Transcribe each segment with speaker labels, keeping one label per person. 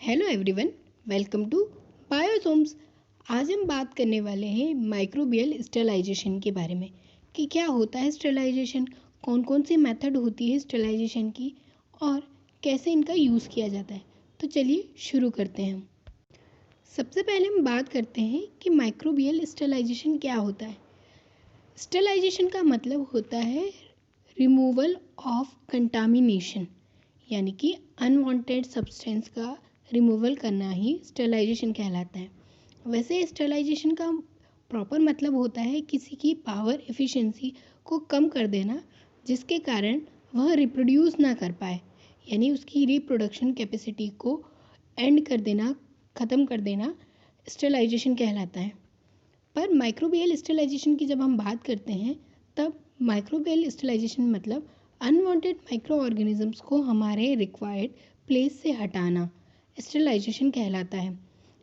Speaker 1: Hello everyone, welcome to Biosomes. आज हम बात करने वाले हैं माइक्रोबियल स्टेरिलाइजेशन के बारे में कि क्या होता है स्टेरिलाइजेशन, कौन कौन सी मेथड होती है स्टेरिलाइजेशन की और कैसे इनका यूज़ किया जाता है। तो चलिए शुरू करते हैं। सबसे पहले हम बात करते हैं कि माइक्रोबियल स्टेरिलाइजेशन क्या होता है। स्टेरिलाइजेशन का मतलब होता है रिमूवल ऑफ कंटामिनेशन, यानी कि अनवांटेड सब्सटेंस का रिमूवल करना ही स्टेरिलाइजेशन कहलाता है। वैसे स्टेरिलाइजेशन का प्रॉपर मतलब होता है किसी की पावर एफिशिएंसी को कम कर देना, जिसके कारण वह रिप्रोड्यूस ना कर पाए, यानी उसकी रिप्रोडक्शन कैपेसिटी को एंड कर देना, ख़त्म कर देना स्टेरिलाइजेशन कहलाता है। पर माइक्रोबियल स्टेरिलाइजेशन की जब हम बात करते हैं तब माइक्रोबियल स्टेरिलाइजेशन मतलब अनवांटेड माइक्रो ऑर्गेनिजम्स को हमारे रिक्वायर्ड प्लेस से हटाना स्टेरिलाइजेशन कहलाता है।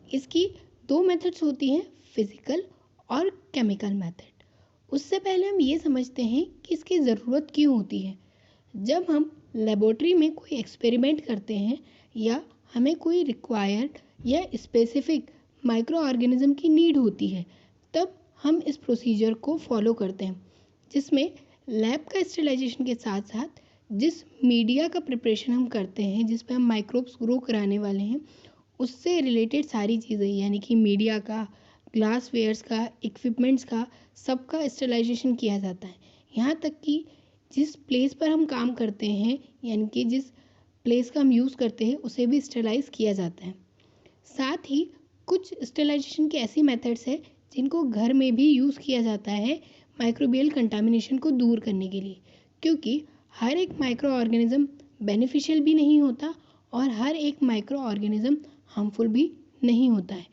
Speaker 1: इसकी दो मेथड्स होती हैं, फिजिकल और केमिकल मेथड। उससे पहले हम ये समझते हैं कि इसकी ज़रूरत क्यों होती है। जब हम लेबोरेटरी में कोई एक्सपेरिमेंट करते हैं या हमें कोई रिक्वायर्ड या स्पेसिफिक माइक्रो ऑर्गेनिज्म की नीड होती है, तब हम इस प्रोसीजर को फॉलो करते हैं, जिसमें लैब का स्टेरिलाइजेशन के साथ साथ जिस मीडिया का प्रिपरेशन हम करते हैं, जिस पे हम माइक्रोब्स ग्रो कराने वाले हैं, उससे रिलेटेड सारी चीज़ें, यानी कि मीडिया का, ग्लास वेयर्स का, इक्विपमेंट्स का, सबका स्टेरिलाइजेशन किया जाता है। यहाँ तक कि जिस प्लेस पर हम काम करते हैं, यानी कि जिस प्लेस का हम यूज़ करते हैं, उसे भी स्टेरिलाइज किया जाता है। साथ ही कुछ स्टेरिलाइजेशन की ऐसी मेथड्स है जिनको घर में भी यूज़ किया जाता है माइक्रोबियल कंटामिनेशन को दूर करने के लिए, क्योंकि हर एक माइक्रो ऑर्गेनिज्म बेनिफिशियल भी नहीं होता और हर एक माइक्रो ऑर्गेनिज्म हार्मफुल भी नहीं होता है।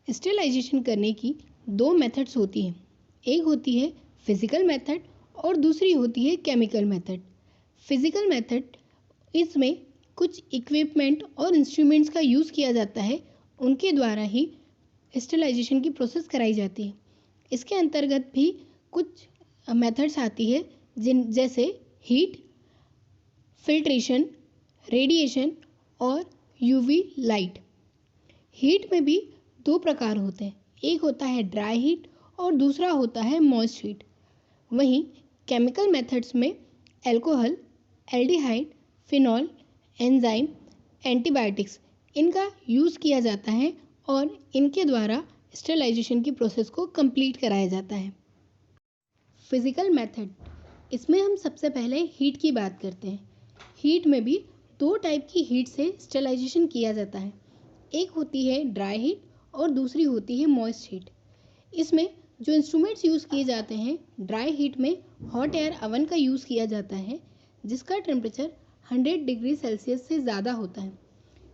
Speaker 1: स्टेरिलाइजेशन करने की दो मेथड्स होती हैं, एक होती है फिजिकल मेथड और दूसरी होती है केमिकल मेथड। फिजिकल मेथड, इसमें कुछ इक्विपमेंट और इंस्ट्रूमेंट्स का यूज़ किया जाता है, उनके द्वारा ही स्टेरिलाइजेशन की प्रोसेस कराई जाती है। इसके अंतर्गत भी कुछ मेथड्स आती है जैसे हीट, फिल्ट्रेशन, रेडिएशन और यूवी लाइट। हीट में भी दो प्रकार होते हैं, एक होता है ड्राई हीट और दूसरा होता है मॉइस्ट हीट। वहीं केमिकल मेथड्स में alcohol, aldehyde, phenol, enzyme, antibiotics, इनका यूज़ किया जाता है और इनके द्वारा स्टेरिलाइजेशन की प्रोसेस को कंप्लीट कराया जाता है। फिजिकल मेथड, इसमें हम सबसे पहले हीट की बात करते हैं। हीट में भी दो टाइप की हीट से स्टेरिलाइजेशन किया जाता है, एक होती है ड्राई हीट और दूसरी होती है मॉइस्ट हीट। इसमें जो इंस्ट्रूमेंट्स यूज़ किए जाते हैं, ड्राई हीट में हॉट एयर अवन का यूज़ किया जाता है, जिसका टेम्परेचर 100 डिग्री सेल्सियस से ज़्यादा होता है।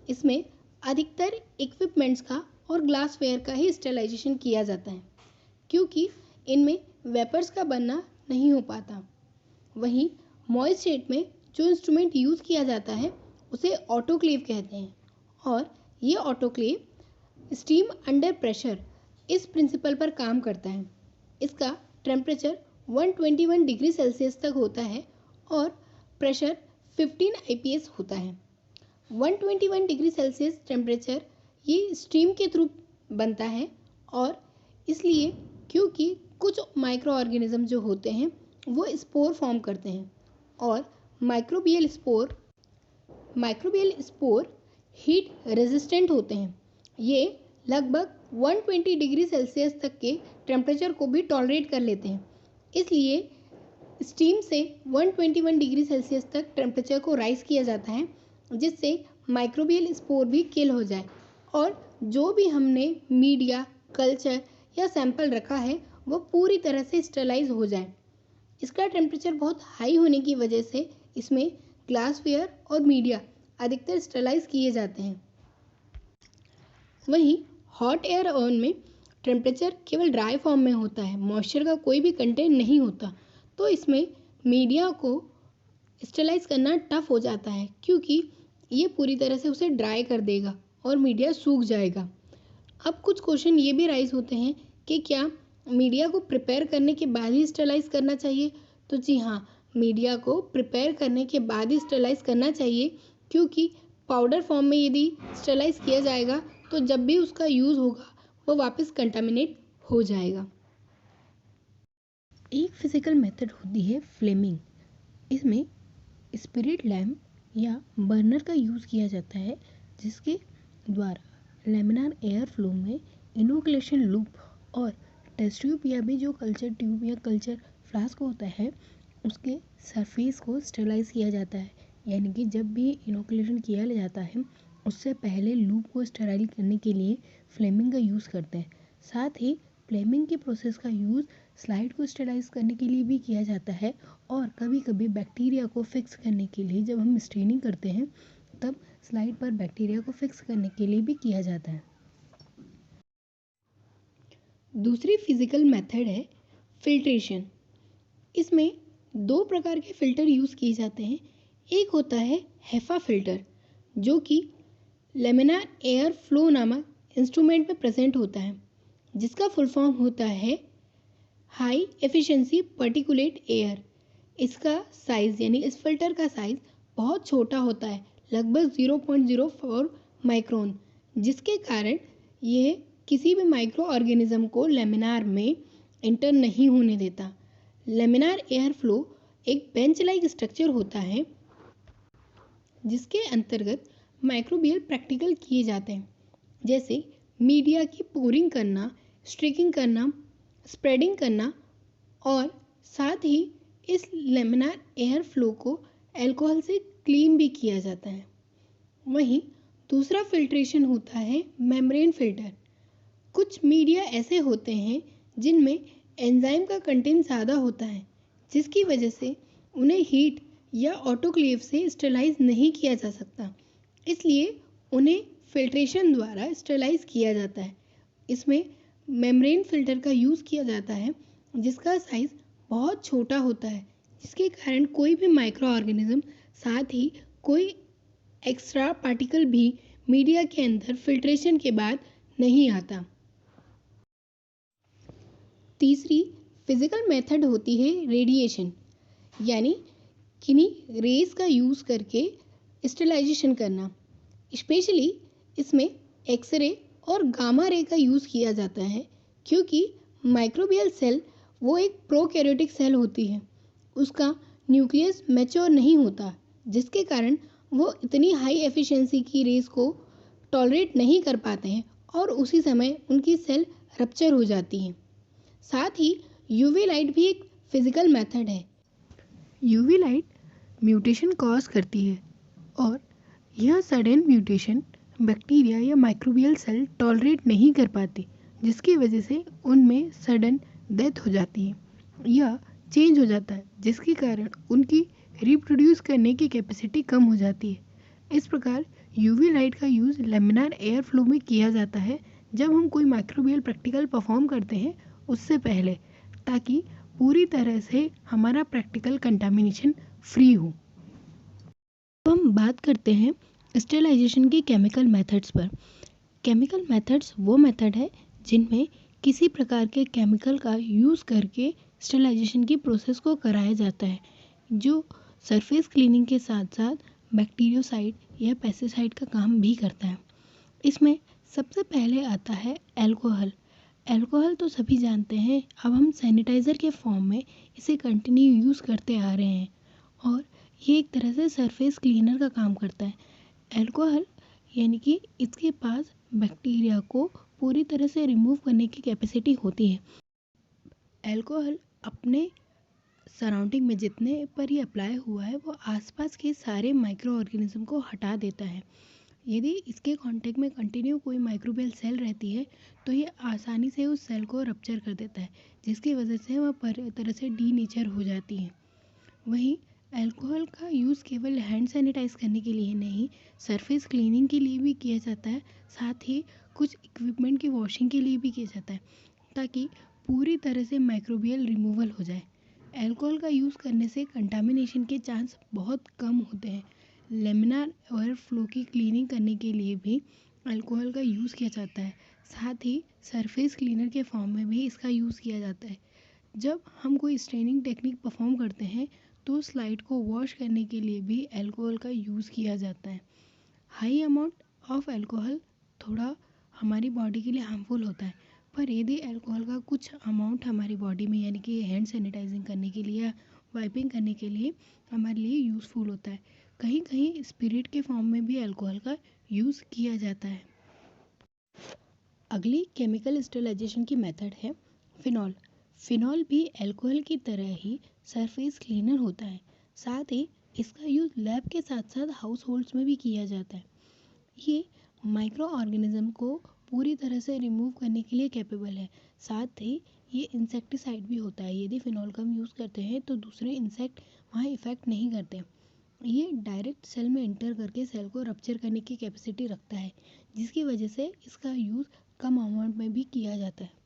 Speaker 1: इसमें अधिकतर इक्विपमेंट्स का और ग्लास वेयर का ही स्टेरिलाइजेशन किया जाता है, क्योंकि इनमें वेपर्स का बनना नहीं हो पाता। वहीं मॉइस्ट हीट में जो इंस्ट्रूमेंट यूज़ किया जाता है उसे ऑटोक्लेव कहते हैं, और ये ऑटोक्लेव स्टीम अंडर प्रेशर इस प्रिंसिपल पर काम करता है। इसका टेम्परेचर 121 डिग्री सेल्सियस तक होता है और प्रेशर 15 IPS होता है। 121 डिग्री सेल्सियस टेम्परेचर ये स्टीम के थ्रू बनता है, और इसलिए क्योंकि कुछ माइक्रो ऑर्गेनिज्म जो होते हैं वो स्पोर फॉर्म करते हैं, और माइक्रोबियल स्पोर हीट रेजिस्टेंट होते हैं। ये लगभग 120 डिग्री सेल्सियस तक के टेम्परेचर को भी टॉलरेट कर लेते हैं। इसलिए स्टीम से 121 डिग्री सेल्सियस तक टेम्परेचर को राइज किया जाता है, जिससे माइक्रोबियल स्पोर भी किल हो जाए और जो भी हमने मीडिया, कल्चर या सैंपल रखा है वो पूरी तरह से स्टेरिलाइज हो जाए। इसका टेम्परेचर बहुत हाई होने की वजह से इसमें ग्लासवेयर और मीडिया अधिकतर स्टेरिलाइज किए जाते हैं। वहीं हॉट एयर ओवन में टेम्परेचर केवल ड्राई फॉर्म में होता है, मॉइस्चर का कोई भी कंटेंट नहीं होता, तो इसमें मीडिया को स्टेरिलाइज करना टफ हो जाता है, क्योंकि ये पूरी तरह से उसे ड्राई कर देगा और मीडिया सूख जाएगा। अब कुछ क्वेश्चन ये भी राइज होते हैं कि क्या मीडिया को प्रिपेयर करने के बाद ही स्टेरिलाइज करना चाहिए। तो जी हाँ, मीडिया को प्रिपेयर करने के बाद ही स्टेरिलाइज करना चाहिए, क्योंकि पाउडर फॉर्म में यदि स्टरलाइज किया जाएगा तो जब भी उसका यूज़ होगा वो वापस कंटामिनेट हो जाएगा। एक फिजिकल मेथड होती है फ्लेमिंग। इसमें स्पिरिट लैम्प या बर्नर का यूज़ किया जाता है, जिसके द्वारा लेमिनार एयर फ्लो में इनोकुलेशन लूप और टेस्ट ट्यूब या भी जो कल्चर ट्यूब या कल्चर फ्लास्क होता है उसके सरफेस को स्टरलाइज किया जाता है। यानी कि जब भी इनोकुलेशन किया जाता है उससे पहले लूप को स्टराइल करने के लिए फ्लेमिंग का यूज़ करते हैं। साथ ही फ्लेमिंग की प्रोसेस का यूज़ स्लाइड को स्टरलाइज करने के लिए भी किया जाता है और कभी कभी बैक्टीरिया को फिक्स करने के लिए जब हम स्टेनिंग करते हैं तब स्लाइड पर बैक्टीरिया को फिक्स करने के लिए भी किया जाता है। दूसरी फिजिकल मेथड है फिल्ट्रेशन। इसमें दो प्रकार के फ़िल्टर यूज़ किए जाते हैं। एक होता है हेफा फ़िल्टर जो कि लेमिनार एयर फ्लो नामक इंस्ट्रूमेंट में प्रेजेंट होता है, जिसका फुल फॉर्म होता है हाई एफिशिएंसी पार्टिकुलेट एयर। इसका साइज़ यानी इस फिल्टर का साइज़ बहुत छोटा होता है, लगभग 0.04 माइक्रोन, जिसके कारण यह किसी भी माइक्रो ऑर्गेनिज्म को लेमिनार में इंटर नहीं होने देता। लेमिनार एयर फ्लो एक बेंच लाइक स्ट्रक्चर होता है जिसके अंतर्गत माइक्रोबियल प्रैक्टिकल किए जाते हैं, जैसे मीडिया की पोरिंग करना, स्ट्रिकिंग करना, स्प्रेडिंग करना और साथ ही इस लेमिनार एयर फ्लो को अल्कोहल से क्लीन भी किया जाता है। वहीं दूसरा फिल्ट्रेशन होता है मेम्ब्रेन फिल्टर। कुछ मीडिया ऐसे होते हैं जिनमें एंजाइम का कंटेंट ज़्यादा होता है, जिसकी वजह से उन्हें हीट या ऑटोक्लेव से स्टरलाइज नहीं किया जा सकता, इसलिए उन्हें फिल्ट्रेशन द्वारा स्टरलाइज किया जाता है। इसमें मेम्ब्रेन फिल्टर का यूज़ किया जाता है जिसका साइज़ बहुत छोटा होता है, जिसके कारण कोई भी माइक्रो ऑर्गेनिज्म साथ ही कोई एक्स्ट्रा पार्टिकल भी मीडिया के अंदर फिल्ट्रेशन के बाद नहीं आता। तीसरी फिजिकल मेथड होती है रेडिएशन, यानी किन्हीं रेज का यूज़ करके स्टेरिलाइजेशन करना। स्पेशली इसमें एक्सरे और गामा रे का यूज़ किया जाता है, क्योंकि माइक्रोबियल सेल वो एक प्रोकैरियोटिक सेल होती है, उसका न्यूक्लियस मैच्योर नहीं होता, जिसके कारण वो इतनी हाई एफिशिएंसी की रेज को टॉलरेट नहीं कर पाते हैं और उसी समय उनकी सेल रप्चर हो जाती हैं। साथ ही यूवी लाइट भी एक फिजिकल मेथड है। यूवी लाइट म्यूटेशन कॉज करती है और यह सडन म्यूटेशन बैक्टीरिया या माइक्रोबियल सेल टॉलरेट नहीं कर पाती, जिसकी वजह से उनमें सडन डेथ हो जाती है या चेंज हो जाता है, जिसके कारण उनकी रिप्रोड्यूस करने की कैपेसिटी कम हो जाती है। इस प्रकार यूवी लाइट का यूज़ लेमिनार एयर फ्लो में किया जाता है जब हम कोई माइक्रोबियल प्रैक्टिकल परफॉर्म करते हैं उससे पहले, ताकि पूरी तरह से हमारा प्रैक्टिकल कंटामिनेशन फ्री हो। अब हम बात करते हैं स्टेरिलाइजेशन की केमिकल मेथड्स पर। केमिकल मेथड्स वो मेथड है जिनमें किसी प्रकार के केमिकल का यूज़ करके स्टेरिलाइजेशन की प्रोसेस को कराया जाता है, जो सरफेस क्लीनिंग के साथ साथ बैक्टीरियोसाइड या पेस्टिसाइड का काम भी करता है। इसमें सबसे पहले आता है अल्कोहल। अल्कोहल तो सभी जानते हैं, अब हम सैनिटाइज़र के फॉर्म में इसे कंटिन्यू यूज़ करते आ रहे हैं और ये एक तरह से सरफेस क्लीनर का काम करता है। अल्कोहल यानी कि इसके पास बैक्टीरिया को पूरी तरह से रिमूव करने की कैपेसिटी होती है। अल्कोहल अपने सराउंडिंग में जितने पर ये अप्लाई हुआ है वो आसपास के सारे माइक्रो ऑर्गेनिज्म को हटा देता है। यदि इसके कांटेक्ट में कंटिन्यू कोई माइक्रोबियल सेल रहती है तो ये आसानी से उस सेल को रप्चर कर देता है, जिसकी वजह से वह पूरी तरह से डीनेचर हो जाती है। वहीं अल्कोहल का यूज़ केवल हैंड सैनिटाइज करने के लिए नहीं, सरफेस क्लीनिंग के लिए भी किया जाता है, साथ ही कुछ इक्विपमेंट की वॉशिंग के लिए भी किया जाता है, ताकि पूरी तरह से माइक्रोबियल रिमूवल हो जाए। अल्कोहल का यूज़ करने से कंटामिनेशन के चांस बहुत कम होते हैं। लेमिनार एयर फ्लो की क्लीनिंग करने के लिए भी अल्कोहल का यूज़ किया जाता है, साथ ही सरफेस क्लीनर के फॉर्म में भी इसका यूज़ किया जाता है। जब हम कोई स्टेनिंग टेक्निक परफॉर्म करते हैं तो स्लाइड को वॉश करने के लिए भी अल्कोहल का यूज़ किया जाता है। हाई अमाउंट ऑफ अल्कोहल थोड़ा हमारी बॉडी के लिए हार्मफुल होता है, पर यदि अल्कोहल का कुछ अमाउंट हमारी बॉडी में यानी कि हैंड सैनिटाइजिंग करने के लिए या वाइपिंग करने के लिए हमारे लिए यूज़फुल होता है। कहीं कहीं स्पिरिट के फॉर्म में भी अल्कोहल का यूज़ किया जाता है। अगली केमिकल स्टेरिलाइजेशन की मेथड है फिनॉल। फिनॉल भी अल्कोहल की तरह ही सरफेस क्लीनर होता है। साथ ही इसका यूज़ लैब के साथ साथ हाउस होल्ड्स में भी किया जाता है। ये माइक्रो ऑर्गेनिज्म को पूरी तरह से रिमूव करने के लिए कैपेबल है। साथ ही ये इंसेक्टिसाइड भी होता है। यदि फिनॉल का हम यूज़ करते हैं तो दूसरे इंसेक्ट वहाँ इफ़ेक्ट नहीं करते। ये डायरेक्ट सेल में एंटर करके सेल को रप्चर करने की कैपेसिटी रखता है, जिसकी वजह से इसका यूज़ कम अमाउंट में भी किया जाता है।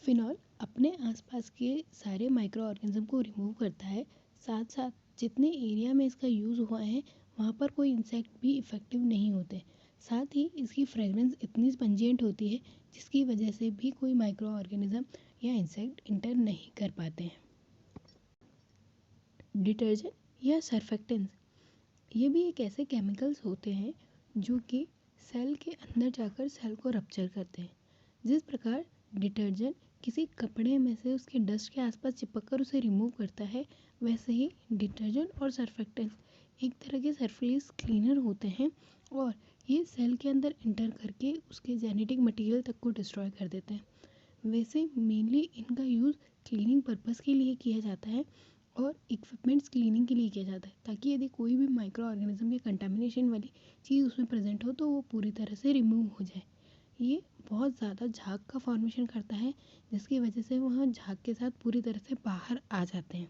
Speaker 1: फिनॉल अपने आसपास के सारे माइक्रो ऑर्गेनिज्म को रिमूव करता है। साथ साथ जितने एरिया में इसका यूज़ हुआ है वहाँ पर कोई इंसेक्ट भी इफ़ेक्टिव नहीं होते। साथ ही इसकी फ्रेगरेंस इतनी स्पंजिएंट होती है जिसकी वजह से भी कोई माइक्रो ऑर्गेनिज्म या इंसेक्ट इंटर नहीं कर पाते हैं। डिटर्जेंट या सर्फेक्टेंट्स, ये भी एक ऐसे केमिकल्स होते हैं जो कि सेल के अंदर जाकर सेल को रप्चर करते हैं। जिस प्रकार डिटर्जेंट किसी कपड़े में से उसके डस्ट के आसपास चिपक कर उसे रिमूव करता है, वैसे ही डिटर्जेंट और सर्फेक्टेंट्स एक तरह के सरफेस क्लीनर होते हैं और ये सेल के अंदर इंटर करके उसके जेनेटिक मटेरियल तक को डिस्ट्रॉय कर देते हैं। वैसे मेनली इनका यूज़ क्लीनिंग पर्पस के लिए किया जाता है और इक्विपमेंट्स क्लीनिंग के लिए किया जाता है, ताकि यदि कोई भी माइक्रो ऑर्गेनिज्म या कंटामिनेशन वाली चीज़ उसमें प्रेजेंट हो तो वो पूरी तरह से रिमूव हो जाए। ये बहुत ज़्यादा झाग का फॉर्मेशन करता है, जिसकी वजह से वह झाग के साथ पूरी तरह से बाहर आ जाते हैं।